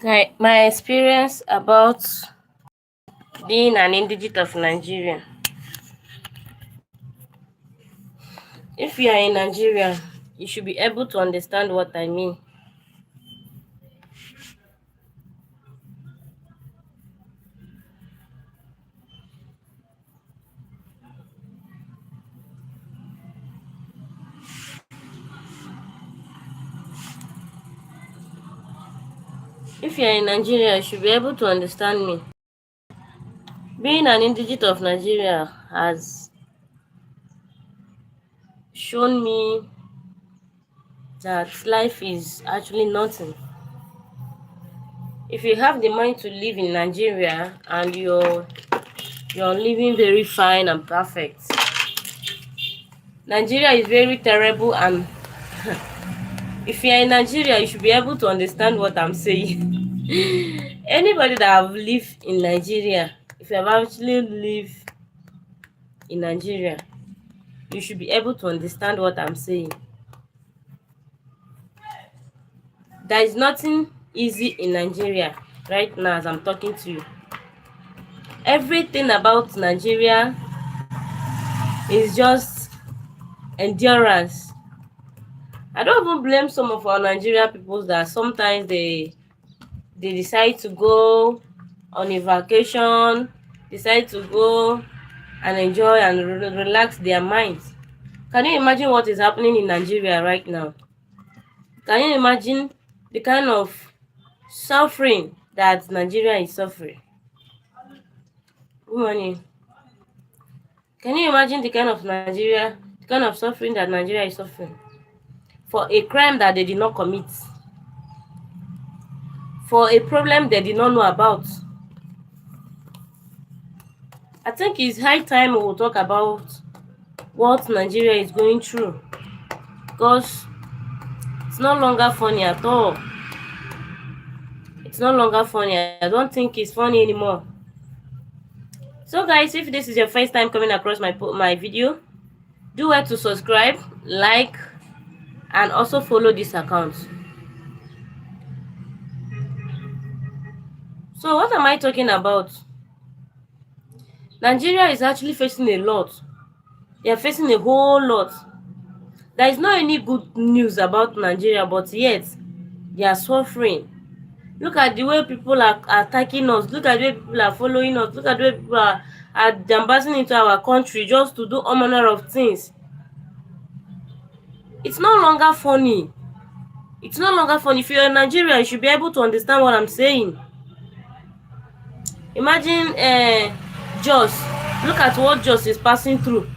My experience about being an indigent of Nigeria. If you are in Nigeria, you should be able to understand what I mean. If you are in Nigeria, you should be able to understand me. Being an indigent of Nigeria has shown me that life is actually nothing. If you have the mind to live in Nigeria and you're living very fine and perfect, Nigeria is very terrible. And if you're in Nigeria, you should be able to understand what I'm saying. Anybody that have lived in Nigeria, if you have actually lived in Nigeria, you should be able to understand what I'm saying. There is nothing easy in Nigeria right now as I'm talking to you. Everything about Nigeria is just endurance. I don't even blame some of our Nigeria people that sometimes they decide to go on a vacation, decide to go and enjoy and relax their minds. Can you imagine what is happening in Nigeria right now? Can you imagine the kind of suffering that Nigeria is suffering? Good morning. Can you imagine the kind of suffering that Nigeria is suffering for a crime that they did not commit, for a problem they did not know about? I think it's high time we will talk about what Nigeria is going through, because it's no longer funny at all. It's no longer funny. I don't think it's funny anymore. So guys, if this is your first time coming across my video, do well to subscribe, like, and also follow this account. So what am I talking about? Nigeria is actually facing a lot. They are facing a whole lot. There is not any good news about Nigeria, but yet they are suffering. Look at the way people are attacking us. Look at the way people are following us. Look at the way people are jambasing into our country just to do all manner of things. It's no longer funny. It's no longer funny. If you're in Nigeria, you should be able to understand what I'm saying. Imagine Jos. Look at what Jos is passing through.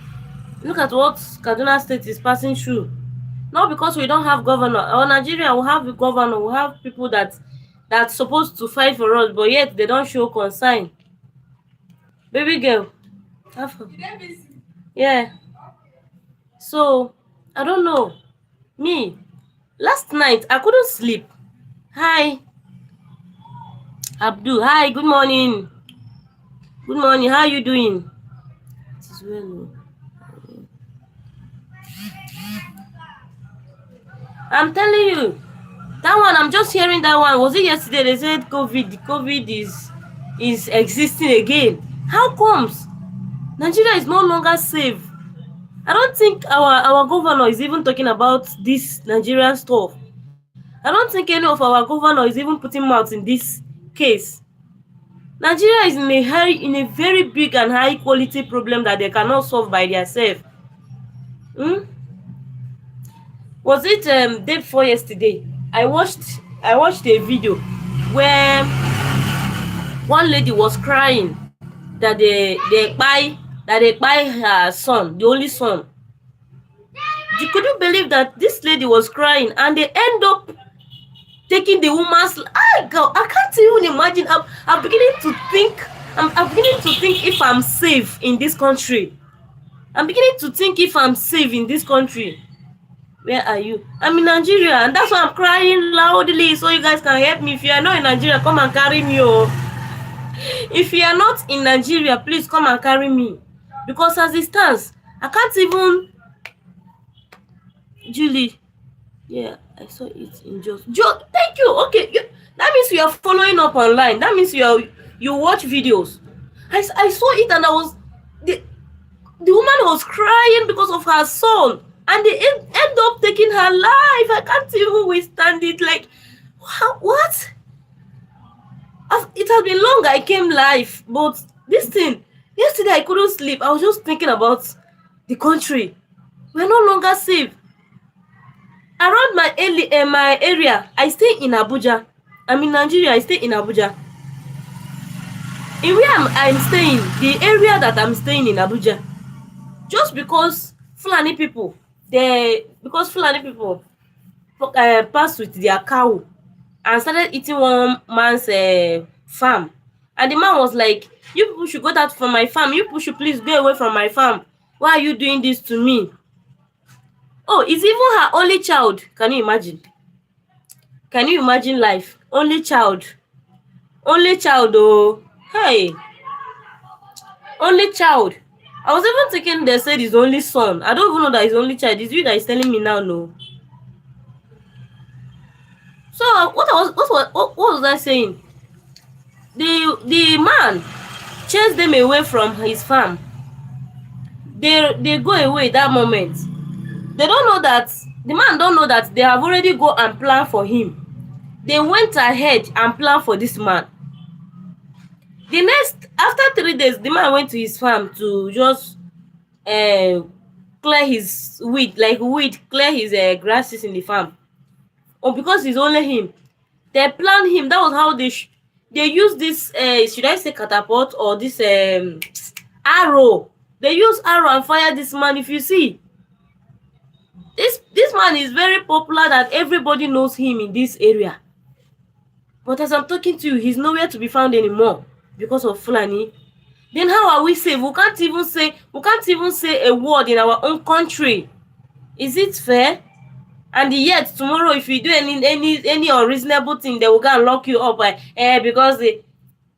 Look at what Kaduna State is passing through. Not because we don't have governor. Or Nigeria will have a governor. We have people that's supposed to fight for us, but yet they don't show concern. Baby girl. Yeah. So, I don't know. Me, last night, I couldn't sleep. Hi. Abdul, hi, good morning. Good morning, how are you doing? It is well. I'm telling you, that one, I'm just hearing that one. Was it yesterday? They said COVID is existing again. How comes? Nigeria is no longer safe. I don't think our governor is even talking about this Nigerian stuff. I don't think any of our governor is even putting mouth in this case. Nigeria is in a very big and high quality problem that they cannot solve by themselves. Was it day before yesterday? I watched a video where one lady was crying that they buy her son, the only son. Could you believe that this lady was crying and they end up taking the woman's I can't even imagine. I'm beginning to think if I'm safe in this country. I'm beginning to think if I'm safe in this country. Where are you? I'm in Nigeria, and that's why I'm crying loudly so you guys can help me. If you are not in Nigeria, come and carry me. If you are not in Nigeria, please come and carry me. Because as it stands, I can't even. Julie, yeah, I saw it in just thank you. Okay, that means you are following up online. That means you watch videos. I saw it and I was the woman was crying because of her son, and they end up taking her life. I can't even withstand it. Like, what? It has been long I came live, but this thing, yesterday I couldn't sleep. I was just thinking about the country. We're no longer safe. Around my area, I stay in Abuja. I'm in Nigeria. I stay in Abuja. In where I'm staying, the area that I'm staying in Abuja, just because Fulani people passed with their cow and started eating one man's farm, and the man was like, you people should go out from my farm, you people should please go away from my farm, why are you doing this to me? Oh, it's even her only child. Can you imagine life? Only child. Oh, hey, only child. I was even thinking they said his only son. I don't even know that his only child. It's you that is telling me now. No. So what was I saying? The man chased them away from his farm. They go away that moment. They don't know that the man don't know that they have already go and plan for him. They went ahead and plan for this man. The next after 3 days, the man went to his farm to just clear his clear his grasses in the farm. Oh, because it's only him. They planned him. That was how they use this should I say catapult or this arrow. They use arrow and fire this man. If you see, this man is very popular, that everybody knows him in this area. But as I'm talking to you, he's nowhere to be found anymore because of Fulani. Then how are we safe? We can't even say a word in our own country. Is it fair? And yet tomorrow, if you do any unreasonable thing, they will go and lock you up because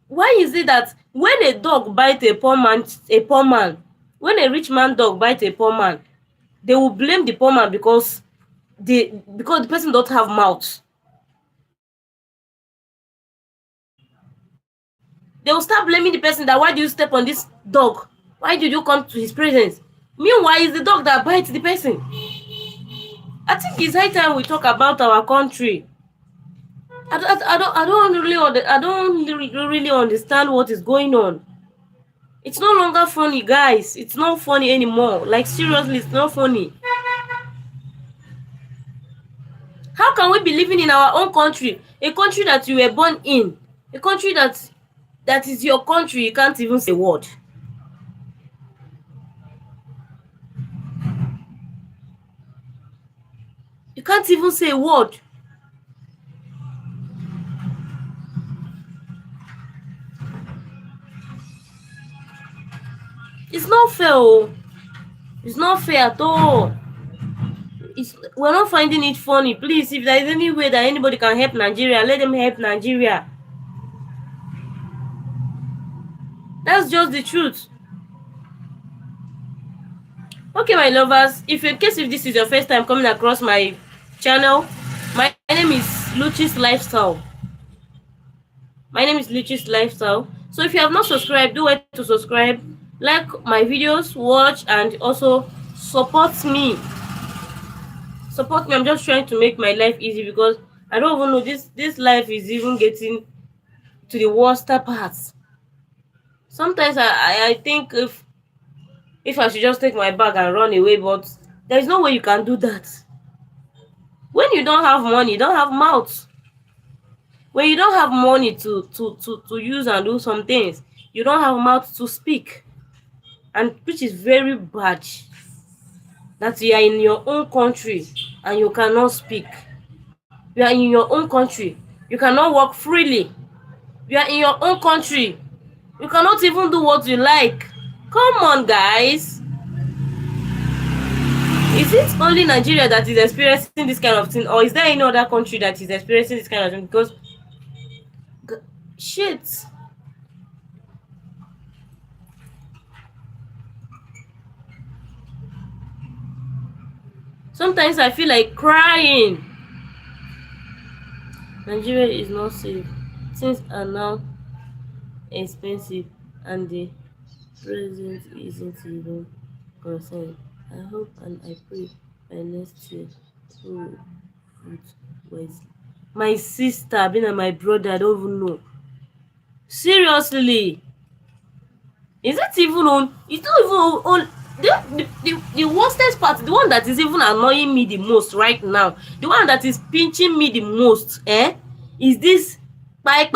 why is it that when a dog bite a poor man, when a rich man dog bite a poor man, they will blame the poor man because the person don't have mouth. They will start blaming the person that, why do you step on this dog? Why did you come to his presence? Meanwhile, it's the dog that bites the person. I think it's high time we talk about our country. I don't really understand what is going on. It's no longer funny, guys. It's not funny anymore. Like, seriously, it's not funny. How can we be living in our own country, a country that you were born in, a country that is your country, you can't even say a word? You can't even say a word. It's not fair. Oh. It's not fair at all. We're not finding it funny. Please, if there is any way that anybody can help Nigeria, let them help Nigeria. That's just the truth. Okay, my lovers, if this is your first time coming across my channel, my name is Luchi's Lifestyle. So if you have not subscribed, do it to subscribe, like my videos, watch, and also support me. I'm just trying to make my life easy, because I don't even know, this life is even getting to the worst parts. Sometimes I think if I should just take my bag and run away, but there is no way you can do that. When you don't have money, you don't have mouth. When you don't have money to use and do some things, you don't have mouth to speak, and which is very bad. That you are in your own country and you cannot speak. You are in your own country, you cannot walk freely. You are in your own country, you cannot even do what you like. Come on, guys. Is it only Nigeria that is experiencing this kind of thing, or is there any other country that is experiencing this kind of thing? Because shit. Sometimes I feel like crying. Nigeria is not safe. Things are now expensive and the president isn't even concerned. I hope and I pray by next year we will vote wisely. My sister being and my brother, I don't even know. Seriously, is it even on? It's not even on. The worstest part, the one that is even annoying me the most right now, the one that is pinching me the most, is this kpai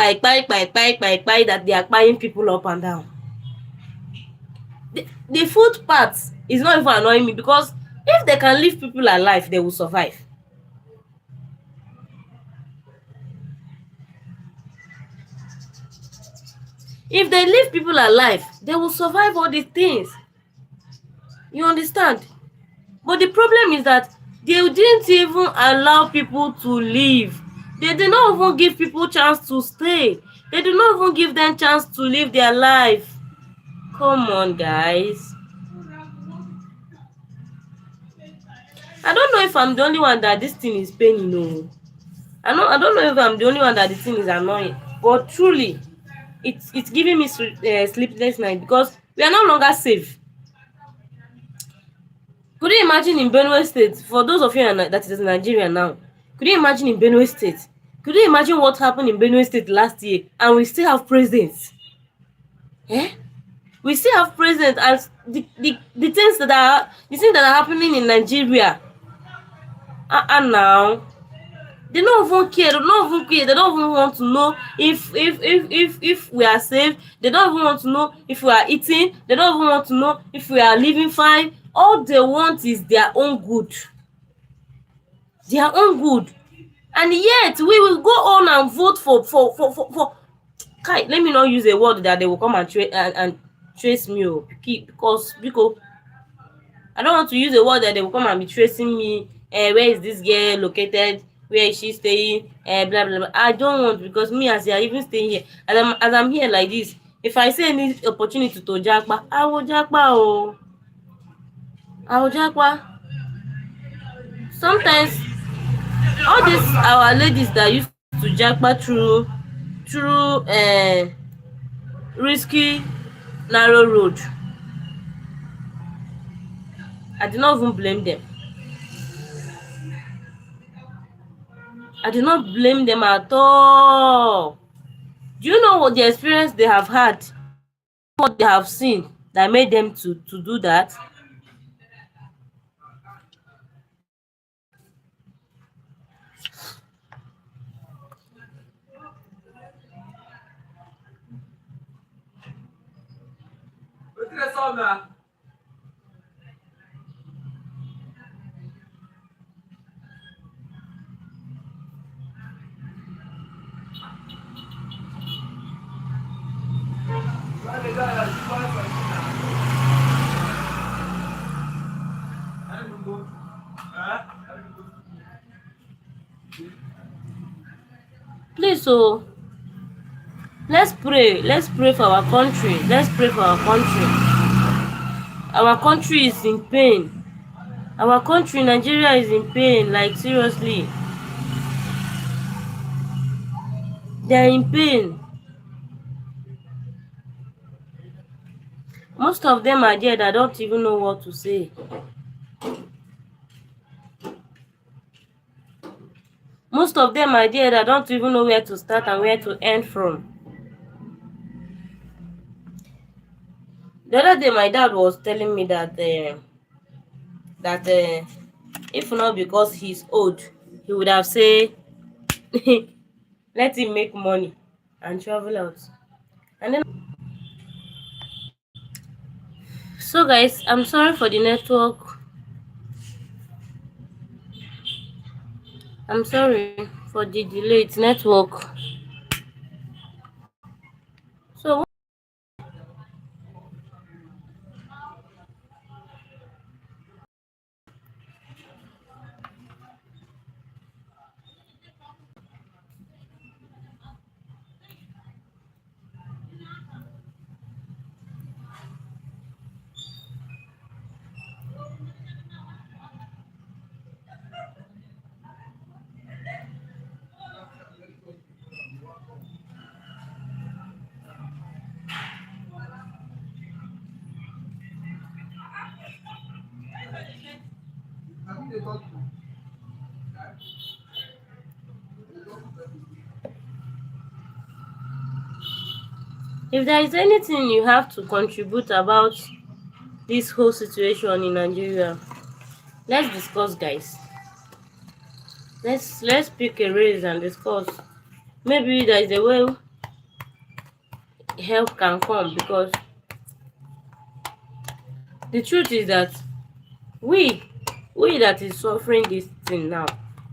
that they are kpaiing people up and down. The food part is not even annoying me, because if they can leave people alive, they will survive. If they leave people alive, they will survive all these things. You understand? But the problem is that they didn't even allow people to live. They did not even give people chance to stay. They did not even give them chance to live their life. Come on, guys. I don't know if I'm the only one that this thing is paining. No, I don't know if I'm the only one that this thing is annoying. But truly, it's giving me sleepless night, because we are no longer safe. Could you imagine in Benue State, for those of you that is in Nigeria now, could you imagine in Benue State? Could you imagine what happened in Benue State last year, and we still have presidents? Eh? We still have presidents, and the things that are happening in Nigeria. Now they don't even care. They don't even care. They don't even want to know if we are safe. They don't even want to know if we are eating. They don't even want to know if we are living fine. All they want is their own good. Their own good. And yet we will go on and vote for Kai, let me not use a word that they will come and trace me, because I don't want to use a word that they will come and be tracing me. Where is this girl located? Where is she staying? Blah blah blah. I don't want, because me, as they are even staying here, as I'm here like this, if I see any opportunity to japa, I will japa. Oh, I will japa. Sometimes all these our ladies that used to japa through risky narrow road, I did not even blame them. I did not blame them at all. Do you know what the experience they have had, what they have seen that made them to do that? Please, so let's pray for our country. Let's pray for our country. Our country is in pain. Our country, Nigeria, is in pain. Like, seriously, they are in pain. Most of them are there that don't even know what to say. Most of them are there that don't even know where to start and where to end from. The other day, my dad was telling me that if not because he's old, he would have said, let him make money and travel out. And then, so guys, I'm sorry for the network. I'm sorry for the delayed network. So If there is anything you have to contribute about this whole situation in Nigeria, let's discuss, guys. Let's pick a race and discuss. Maybe there is a way help can come, because the truth is that we that is suffering this thing now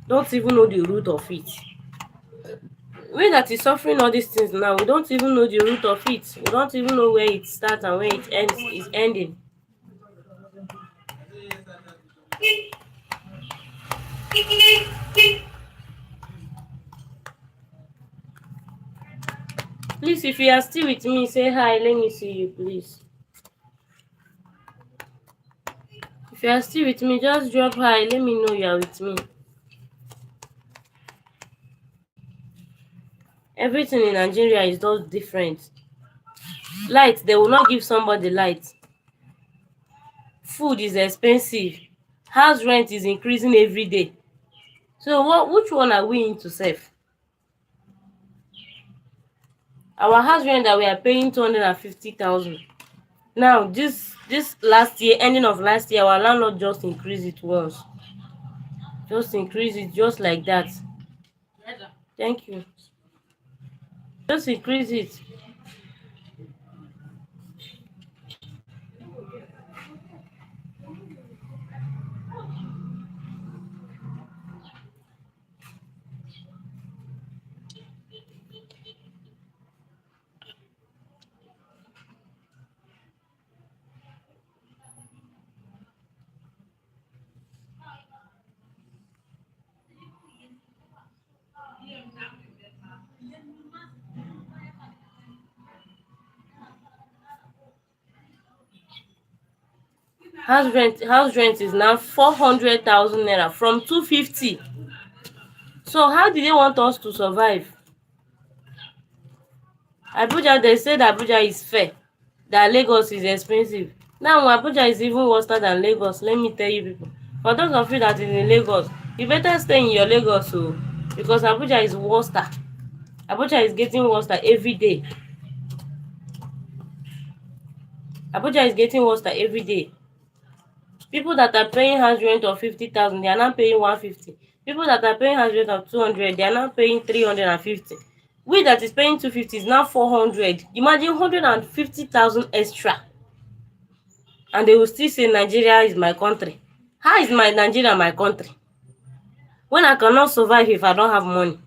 don't even know the root of it. We that is suffering all these things now, we don't even know the root of it. We don't even know where it starts and where it ends is ending. Please, if you are still with me, say hi. Let me see you, please. If you are still with me, just drop hi. Let me know you are with me. Everything in Nigeria is just different. Light, they will not give somebody light. Food is expensive. House rent is increasing every day. So which one are we into sef? Our house rent that we are paying 250,000. Now this last year, ending of last year, our landlord just increase it once. Just increase it just like that. Thank you. Just increase it. House rent is now 400,000 naira from 250. So how do they want us to survive? Abuja, they said Abuja is fair, that Lagos is expensive. Now Abuja is even worse than Lagos, let me tell you people. For those of you that is in Lagos, you better stay in your Lagos because Abuja is worse. Abuja is getting worse every day. Abuja is getting worse every day. People that are paying house rent of 50,000, they are now paying 150. People that are paying house rent of 200, they are now paying 350. We that is paying 250 is now 400. Imagine 150,000 extra. And they will still say Nigeria is my country. How is my Nigeria my country when I cannot survive if I don't have money?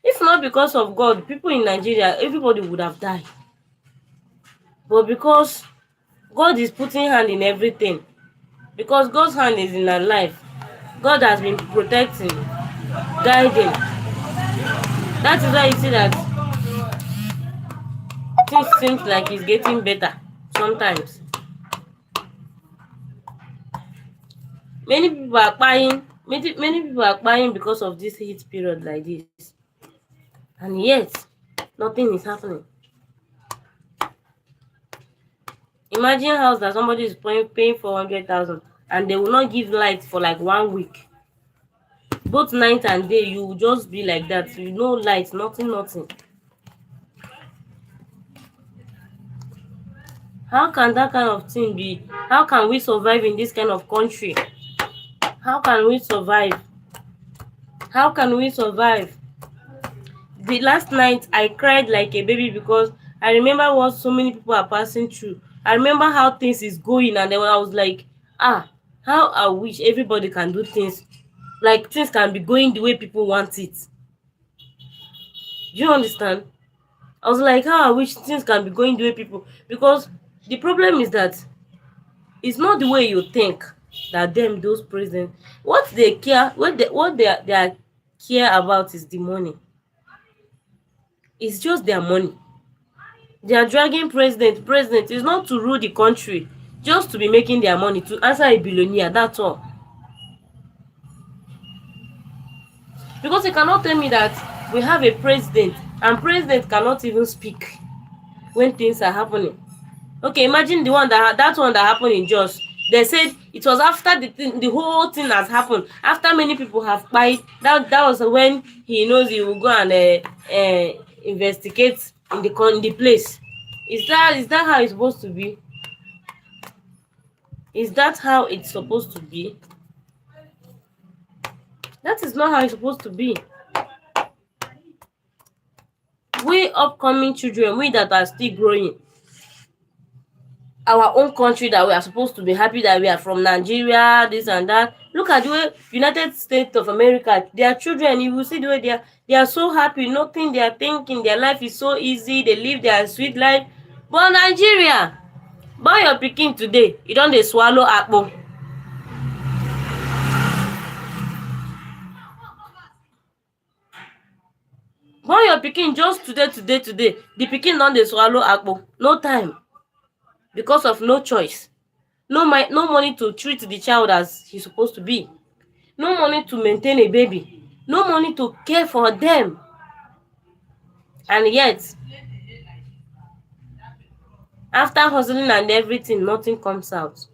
If not because of God, people in Nigeria, everybody would have died. But because God is putting hand in everything, because God's hand is in our life, God has been protecting, guiding. That is why you see that things seems like it's getting better sometimes. Many people are buying because of this heat period like this, and yet nothing is happening. Imagine house that somebody is paying 400,000 and they will not give light for like 1 week. Both night and day, you will just be like that. You know, light, nothing. How can that kind of thing be? How can we survive in this kind of country? How can we survive? How can we survive? The last night I cried like a baby because I remember what so many people are passing through. I remember how things is going, and then I was like, how I wish everybody can do things, like things can be going the way people want it. Do you understand? I was like, how I wish things can be going the way people, because the problem is that it's not the way you think that those presidents, what they care, what they are care about is the money. It's just their money. They are dragging president is not to rule the country, just to be making their money, to answer a billionaire, that's all. Because you cannot tell me that we have a president and president cannot even speak when things are happening. Okay, imagine that one that happened in Jos. They said it was after the whole thing has happened, after many people have died, that was when he knows he will go and investigate in the place. Is that how it's supposed to be? Is that how it's supposed to be? That is not how it's supposed to be. We upcoming children, we that are still growing, our own country, that we are supposed to be happy that we are from Nigeria, this and that. Look at the way United States of America, their children, you will see the way they are so happy, nothing they are thinking, their life is so easy, they live their sweet life. But Nigeria, born your pikin today, you don dey swallow akpu. Born your pikin just today, the pikin don dey swallow akpu, no time, because of no choice. No money to treat the child as he's supposed to be. No money to maintain a baby. No money to care for them. And yet, after hustling and everything, nothing comes out.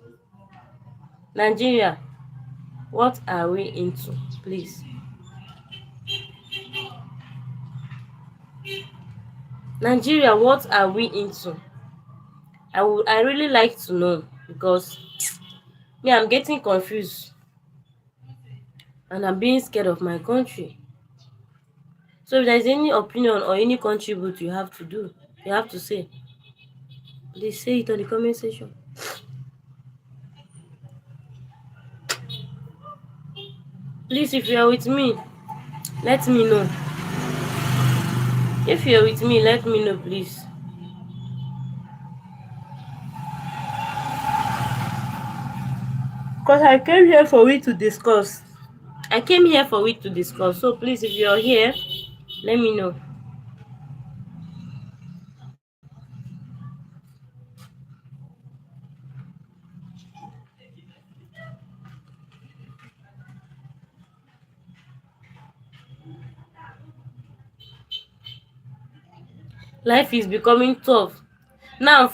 Nigeria, what are we into? Please. Nigeria, what are we into? I really like to know, because me, I'm getting confused. And I'm being scared of my country. So if there's any opinion or any contribute you have to say, please say it on the comment section. Please, if you are with me, let me know. If you're with me, let me know, please. Because I came here for we to discuss. So please, if you're here, let me know. Life is becoming tough. Now,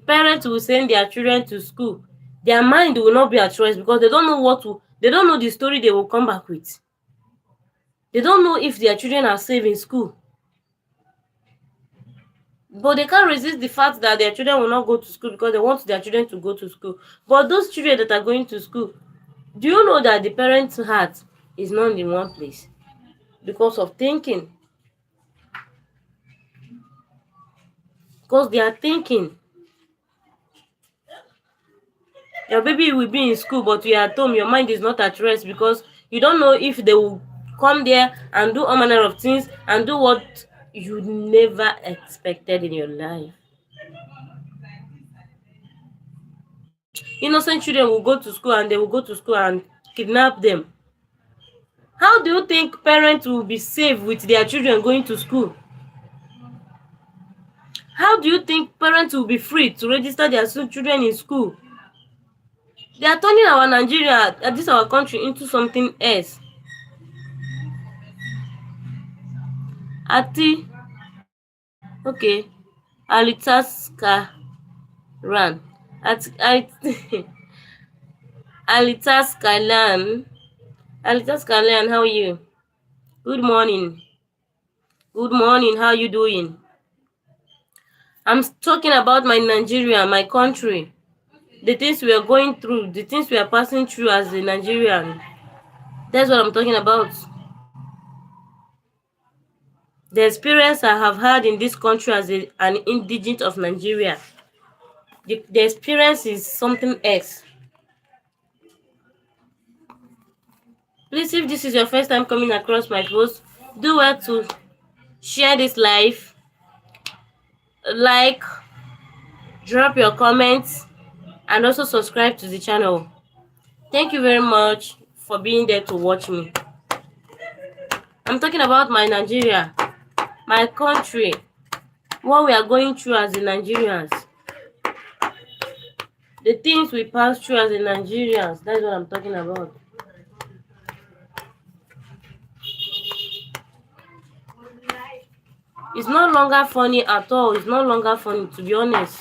parents will send their children to school. Their mind will not be at rest, because they don't know the story they will come back with. They don't know if their children are safe in school. But they can't resist the fact that their children will not go to school, because they want their children to go to school. But those children that are going to school, do you know that the parents' heart is not in one place? Because of thinking. Because they are thinking. Your baby will be in school, but you are at home, your mind is not at rest, because you don't know if they will come there and do all manner of things and do what you never expected in your life. Innocent children will go to school, and they will go to school and kidnap them. How do you think parents will be safe with their children going to school? How do you think parents will be free to register their children in school? They are turning our Nigeria, this our country, into something else. Okay, Alitaska ran. Alitaskalan, how are you? Good morning. How are you doing? I'm talking about my Nigeria, my country. The things we are going through, the things we are passing through as a Nigerian. That's what I'm talking about. The experience I have had in this country as an indigent of Nigeria. The experience is something else. Please, if this is your first time coming across my post, do well to share this live, like, drop your comments, and also subscribe to the channel. Thank you very much for being there to watch me. I'm talking about my Nigeria, my country, what we are going through as the Nigerians, the things we pass through as the Nigerians. That's what I'm talking about. It's no longer funny at all. It's no longer funny, to be honest.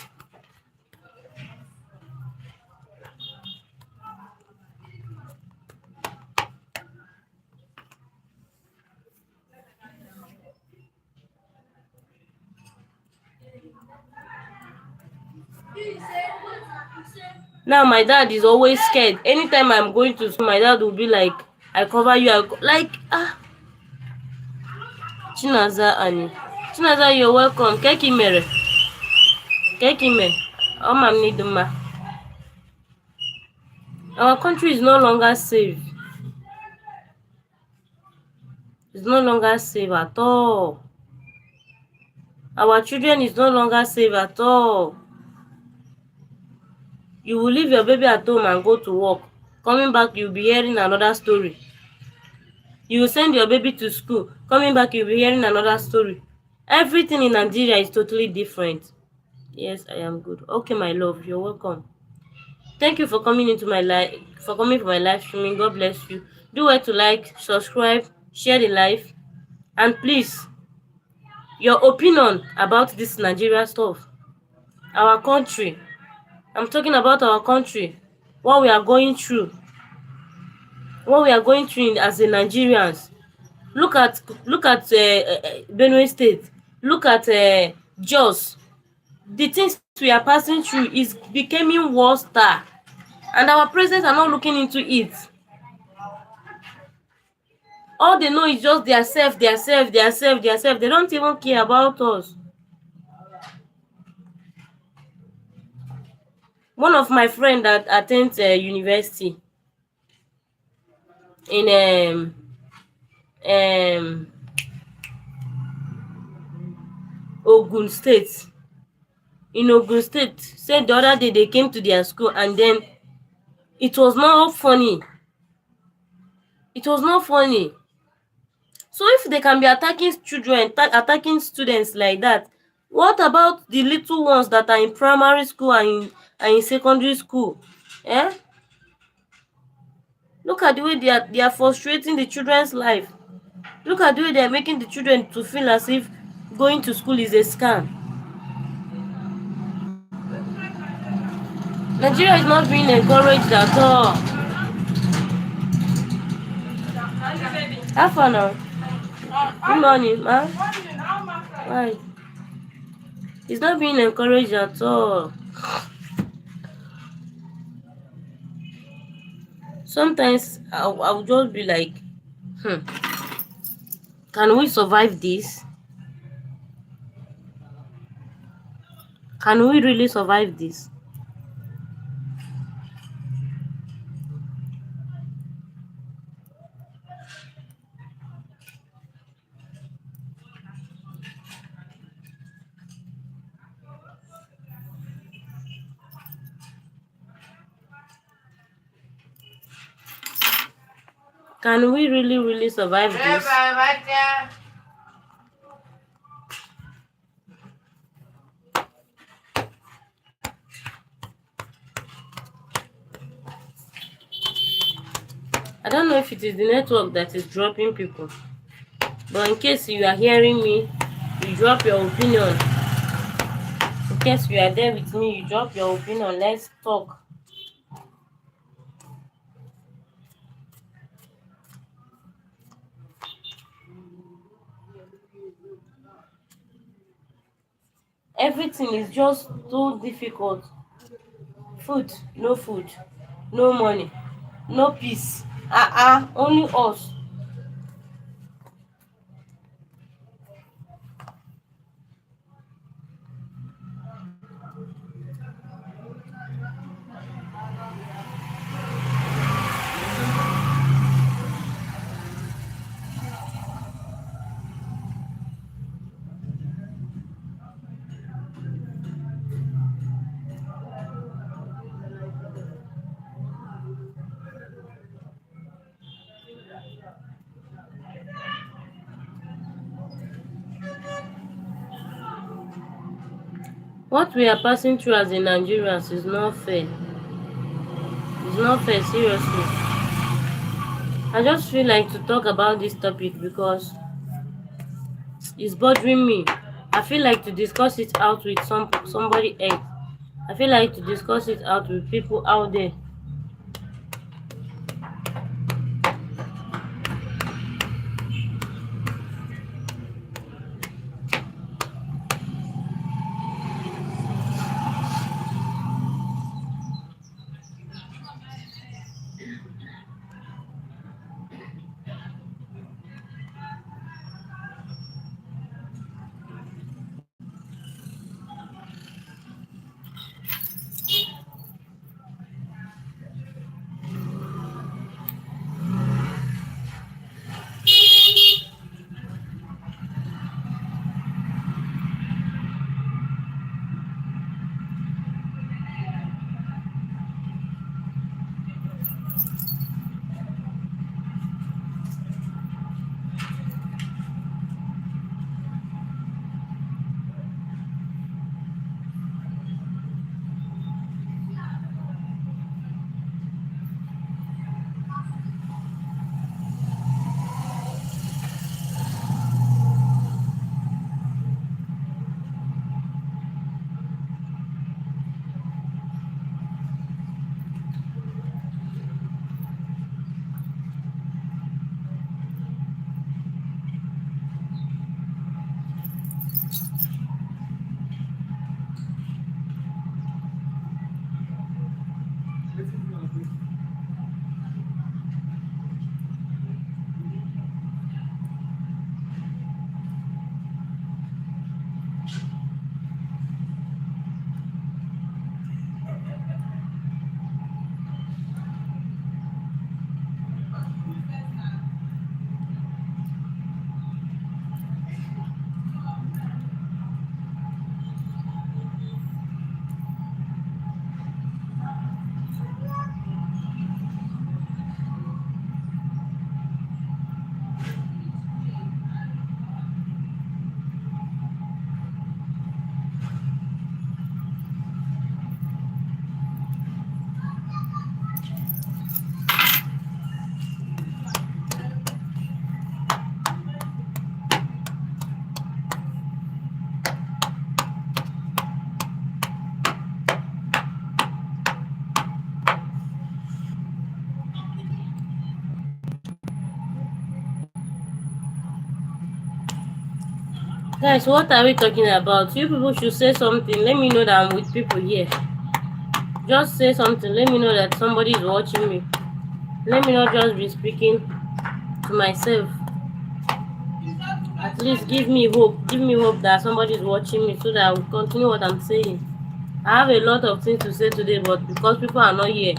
Now my dad is always scared. Anytime I'm going to school, my dad will be like, I cover you, like, Chinaza Annie. Chinaza, you're welcome. Keki mere. Keki me. Omamniduma. Our country is no longer safe. It's no longer safe at all. Our children is no longer safe at all. You will leave your baby at home and go to work. Coming back, you'll be hearing another story. You will send your baby to school. Coming back, you'll be hearing another story. Everything in Nigeria is totally different. Yes, I am good. Okay, my love, you're welcome. Thank you for coming into my live, for coming for my live streaming. God bless you. Do well to like, subscribe, share the live, and please, your opinion about this Nigeria stuff, our country. I'm talking about our country, what we are going through, as a Nigerians. Look at Benue State. Look at Jos. The things we are passing through is becoming worse, and our presidents are not looking into it. All they know is just their self. They don't even care about us. One of my friend that attends university in um Ogun State, said the other day they came to their school, and then it was not funny. So if they can be attacking children, attacking students like that, what about the little ones that are in primary school and in secondary school? Eh? Look at the way they are frustrating the children's life. Look at the way they are making the children to feel as if going to school is a scam. Nigeria is not being encouraged at all. Have fun now. Good morning, ma. Why? It's not being encouraged at all. Sometimes I'll just be like, can we survive this? Can we really survive this? Can we really survive this? I don't know if it is the network that is dropping people, but in case you are hearing me, you drop your opinion. In case you are there with me, you drop your opinion. Let's talk. Everything is just too difficult. Food, no money, no peace. Only us. What we are passing through as a Nigerians is not fair. It's not fair, seriously. I just feel like to talk about this topic because it's bothering me. I feel like to discuss it out with somebody else. I feel like to discuss it out with people out there. Guys, what are we talking about? You people should say something. Let me know that I'm with people here. Just say something. Let me know that somebody is watching me. Let me not just be speaking to myself. At least give me hope. Give me hope that somebody is watching me so that I will continue what I'm saying. I have a lot of things to say today, but because people are not here.